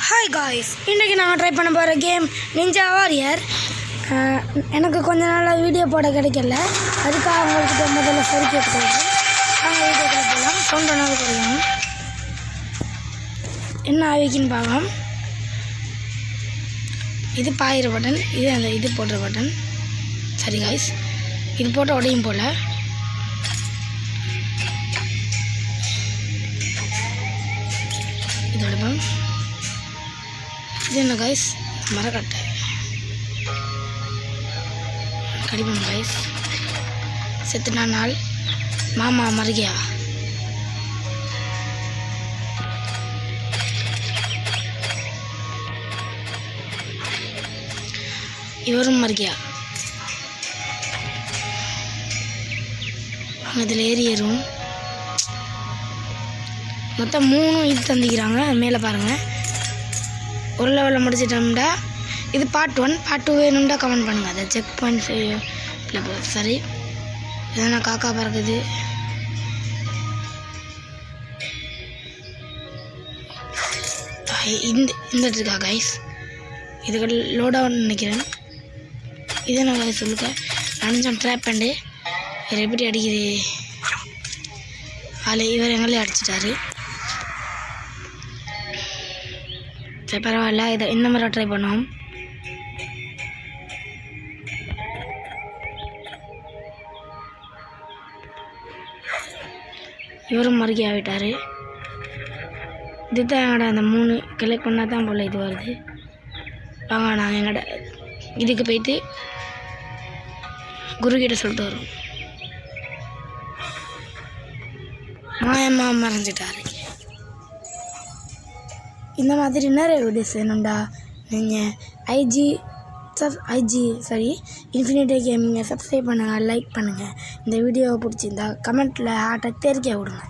Hi guys, இன்றைக்கி நான் try பண்ண போகிற கேம் நிஞ்சா வாரியர். எனக்கு கொஞ்ச நாளாக வீடியோ போட கிடைக்கல, அதுக்காக அவங்களுக்கு முதல்ல சரி கேட்டுக்கொள்கிறேன். நாங்கள் வீடியோக்குள்ளே போகலாம். சவுண்ட் ஒன்றாவது குறையும். என்ன ஆவிக்குன்னு பார்க்கலாம். இது பாயிற பட்டன், இது அந்த இது போடுற பட்டன். சரி காய்ஸ், இது போட்டு உடையும் போல். இதோட இது என்ன காய்ஸ், மரக்கட்டை கடிப்போம் காய்ஸ். செத்துனா நாள் மாமா மருகியா. இவரும் மருகியா. இதில் ஏறும் மொத்தம் 3 இது தந்திக்கிறாங்க. மேலே பாருங்கள், ஒரு லெவலில் முடிச்சிட்டோம்டா. இது பார்ட் 1. பார்ட் 2 வேணும்டா கமெண்ட் பண்ணுங்கள். அதை செக் பாயிண்ட் இல்லை. சரி, எதனா காக்கா பறக்குது. இந்த இருக்கா கைஸ், இதுக்கு லோடாக நினைக்கிறேன். இது என்ன கைஸ் சொல்லுங்க. நினச்சோம் ட்ராப் பண்ணு. இவர் எப்படி அடிக்குது இவர் எங்களே அடிச்சிட்டாரு. சரி பரவாயில்ல, இதை இந்த மாதிரி ட்ரை பண்ணுவோம். இவரும் மறுக்கி ஆகிட்டார். இதுதான் எங்கட அந்த 3 கலெக்ட் பண்ணால் தான் போல் இது வருது. வாங்க நாங்கள் எங்கட இதுக்கு போயிட்டு குருக்கிட்ட சொல்லிட்டு வரோம். மாயம்மா மறைஞ்சிட்டாரு. இந்த மாதிரி நிறைய வீடியோஸ் வேணும்டா. நீங்கள் இன்ஃபினிட்டி கேமிங்கை சப்ஸ்கிரைப் பண்ணுங்கள், லைக் பண்ணுங்கள். இந்த வீடியோவை பிடிச்சிருந்தா கமெண்ட்டில் ஹார்ட்டை தெரிக்க விடுங்க.